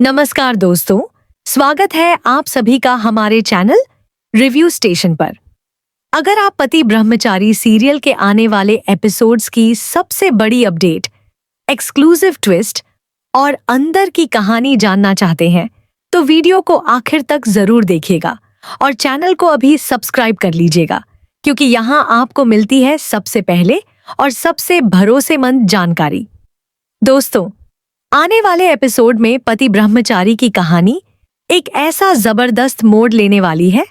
नमस्कार दोस्तों, स्वागत है आप सभी का हमारे चैनल रिव्यू स्टेशन पर। अगर आप पति ब्रह्मचारी सीरियल के आने वाले एपिसोड्स की सबसे बड़ी अपडेट, एक्सक्लूसिव ट्विस्ट और अंदर की कहानी जानना चाहते हैं तो वीडियो को आखिर तक जरूर देखिएगा और चैनल को अभी सब्सक्राइब कर लीजिएगा, क्योंकि यहाँ आपको मिलती है सबसे पहले और सबसे भरोसेमंद जानकारी। दोस्तों, आने वाले एपिसोड में पति ब्रह्मचारी की कहानी एक ऐसा जबरदस्त मोड़ लेने वाली है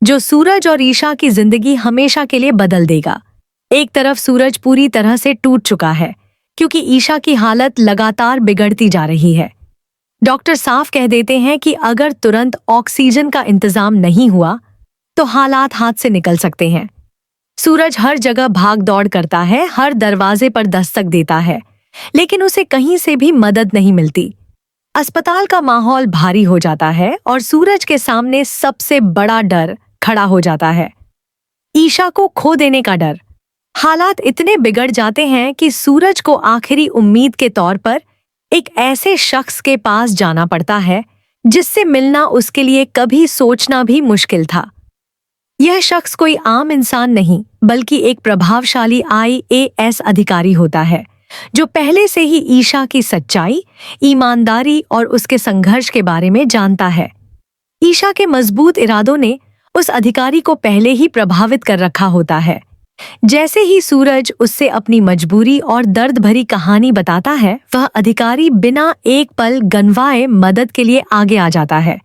जो सूरज और ईशा की जिंदगी हमेशा के लिए बदल देगा। एक तरफ सूरज पूरी तरह से टूट चुका है क्योंकि ईशा की हालत लगातार बिगड़ती जा रही है। डॉक्टर साफ कह देते हैं कि अगर तुरंत ऑक्सीजन का इंतजाम नहीं हुआ तो हालात हाथ से निकल सकते हैं। सूरज हर जगह भाग दौड़ करता है, हर दरवाजे पर दस्तक देता है, लेकिन उसे कहीं से भी मदद नहीं मिलती। अस्पताल का माहौल भारी हो जाता है और सूरज के सामने सबसे बड़ा डर खड़ा हो जाता है, ईशा को खो देने का डर। हालात इतने बिगड़ जाते हैं कि सूरज को आखिरी उम्मीद के तौर पर एक ऐसे शख्स के पास जाना पड़ता है जिससे मिलना उसके लिए कभी सोचना भी मुश्किल था। यह शख्स कोई आम इंसान नहीं, बल्कि एक प्रभावशाली IAS अधिकारी होता है जो पहले से ही ईशा की सच्चाई, ईमानदारी और उसके संघर्ष के बारे में जानता है। ईशा के मजबूत इरादों ने उस अधिकारी को पहले ही प्रभावित कर रखा होता है। जैसे ही सूरज उससे अपनी मजबूरी और दर्द भरी कहानी बताता है, वह अधिकारी बिना एक पल गंवाए मदद के लिए आगे आ जाता है।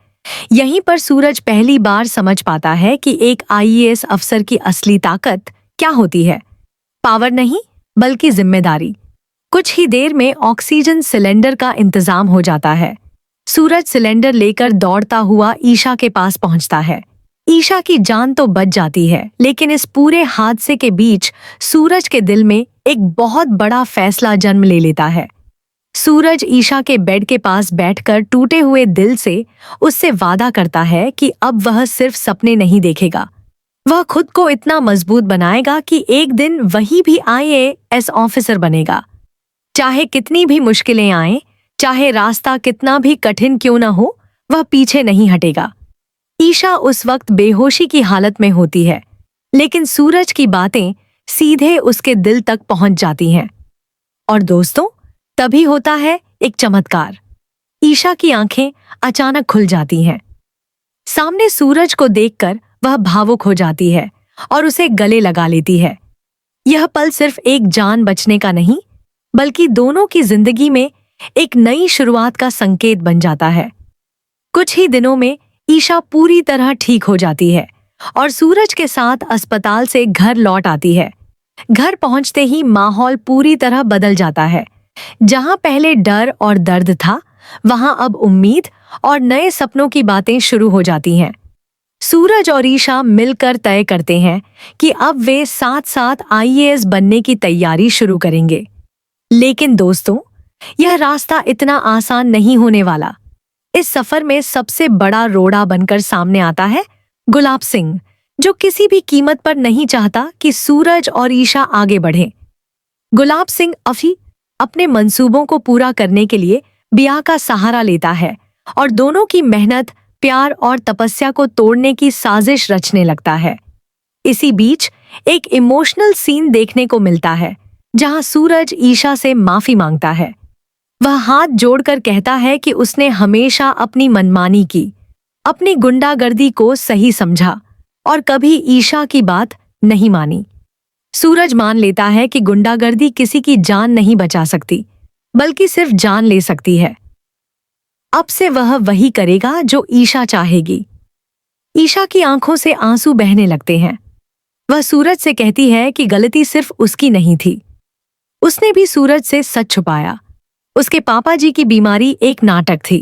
यहीं पर सूरज पहली बार समझ पाता है कि एक IAS अफसर की असली ताकत क्या होती है। पावर नहीं, बल्कि जिम्मेदारी। कुछ ही देर में ऑक्सीजन सिलेंडर का इंतजाम हो जाता है। सूरज सिलेंडर लेकर दौड़ता हुआ ईशा के पास पहुंचता है। ईशा की जान तो बच जाती है, लेकिन इस पूरे हादसे के बीच सूरज के दिल में एक बहुत बड़ा फैसला जन्म ले लेता है। सूरज ईशा के बेड के पास बैठकर टूटे हुए दिल से उससे वादा करता है कि अब वह सिर्फ सपने नहीं देखेगा, वह खुद को इतना मजबूत बनाएगा कि एक दिन वही भी IAS ऑफिसर बनेगा। चाहे कितनी भी मुश्किलें आएं, चाहे रास्ता कितना भी कठिन क्यों न हो, वह पीछे नहीं हटेगा। ईशा उस वक्त बेहोशी की हालत में होती है, लेकिन सूरज की बातें सीधे उसके दिल तक पहुंच जाती हैं। और दोस्तों, तभी होता है एक चमत्कार। ईशा की आंखें अचानक खुल जाती हैं। सामने सूरज को देखकर वह भावुक हो जाती है और उसे गले लगा लेती है। यह पल सिर्फ एक जान बचने का नहीं, बल्कि दोनों की जिंदगी में एक नई शुरुआत का संकेत बन जाता है। कुछ ही दिनों में ईशा पूरी तरह ठीक हो जाती है और सूरज के साथ अस्पताल से घर लौट आती है। घर पहुंचते ही माहौल पूरी तरह बदल जाता है। जहां पहले डर और दर्द था, वहां अब उम्मीद और नए सपनों की बातें शुरू हो जाती हैं। सूरज और ईशा मिलकर तय करते हैं कि अब वे साथ साथ IAS बनने की तैयारी शुरू करेंगे। लेकिन दोस्तों, यह रास्ता इतना आसान नहीं होने वाला। इस सफर में सबसे बड़ा रोड़ा बनकर सामने आता है गुलाब सिंह, जो किसी भी कीमत पर नहीं चाहता कि सूरज और ईशा आगे बढ़ें। गुलाब सिंह अभी अपने मंसूबों को पूरा करने के लिए बिया का सहारा लेता है और दोनों की मेहनत, प्यार और तपस्या को तोड़ने की साजिश रचने लगता है। इसी बीच एक इमोशनल सीन देखने को मिलता है जहां सूरज ईशा से माफी मांगता है। वह हाथ जोड़कर कहता है कि उसने हमेशा अपनी मनमानी की, अपनी गुंडागर्दी को सही समझा और कभी ईशा की बात नहीं मानी। सूरज मान लेता है कि गुंडागर्दी किसी की जान नहीं बचा सकती, बल्कि सिर्फ जान ले सकती है। अब से वह वही करेगा जो ईशा चाहेगी। ईशा की आंखों से आंसू बहने लगते हैं। वह सूरज से कहती है कि गलती सिर्फ उसकी नहीं थी, उसने भी सूरज से सच छुपाया। उसके पापा जी की बीमारी एक नाटक थी।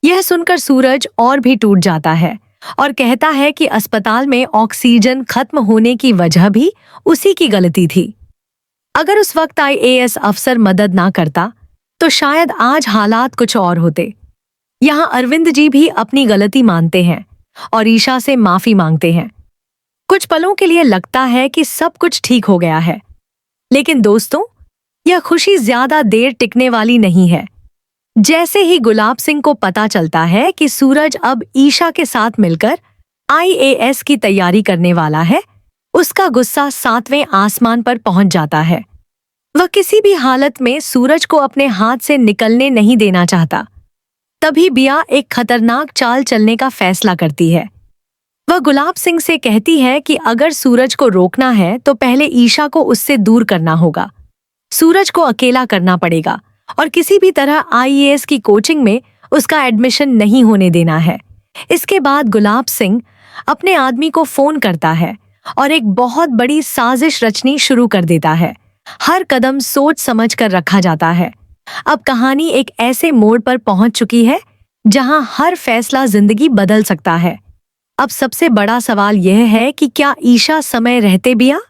यह सुनकर सूरज और भी टूट जाता है और कहता है कि अस्पताल में ऑक्सीजन खत्म होने की वजह भी उसी की गलती थी। अगर उस वक्त IAS अफसर मदद ना करता तो शायद आज हालात कुछ और होते। यहाँ अरविंद जी भी अपनी गलती मानते हैं और ईशा से माफी मांगते हैं। कुछ पलों के लिए लगता है कि सब कुछ ठीक हो गया है, लेकिन दोस्तों, यह खुशी ज्यादा देर टिकने वाली नहीं है। जैसे ही गुलाब सिंह को पता चलता है कि सूरज अब ईशा के साथ मिलकर आईएएस की तैयारी करने वाला है, उसका गुस्सा 7वें आसमान पर पहुंच जाता है। वह किसी भी हालत में सूरज को अपने हाथ से निकलने नहीं देना चाहता। तभी बिया एक खतरनाक चाल चलने का फैसला करती है। वह गुलाब सिंह से कहती है कि अगर सूरज को रोकना है तो पहले ईशा को उससे दूर करना होगा। सूरज को अकेला करना पड़ेगा और किसी भी तरह आईएएस की कोचिंग में उसका एडमिशन नहीं होने देना है। इसके बाद गुलाब सिंह अपने आदमी को फोन करता है और एक बहुत बड़ी साजिश रचनी शुरू कर देता है। हर कदम सोच समझ कर रखा जाता है। अब कहानी एक ऐसे मोड़ पर पहुंच चुकी है जहां हर फैसला जिंदगी बदल सकता है। अब सबसे बड़ा सवाल यह है कि क्या ईशा समय रहते बिया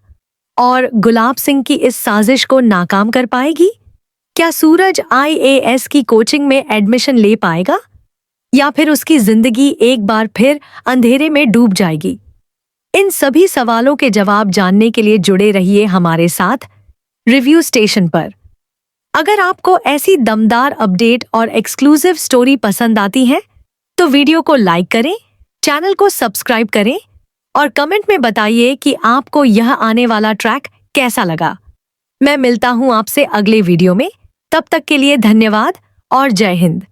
और गुलाब सिंह की इस साजिश को नाकाम कर पाएगी? क्या सूरज आईएएस की कोचिंग में एडमिशन ले पाएगा या फिर उसकी जिंदगी एक बार फिर अंधेरे में डूब जाएगी? इन सभी सवालों के जवाब जानने के लिए जुड़े रहिए हमारे साथ रिव्यू स्टेशन पर। अगर आपको ऐसी दमदार अपडेट और एक्सक्लूसिव स्टोरी पसंद आती है तो वीडियो को लाइक करें, चैनल को सब्सक्राइब करें और कमेंट में बताइए कि आपको यह आने वाला ट्रैक कैसा लगा। मैं मिलता हूं आपसे अगले वीडियो में। तब तक के लिए धन्यवाद और जय हिंद।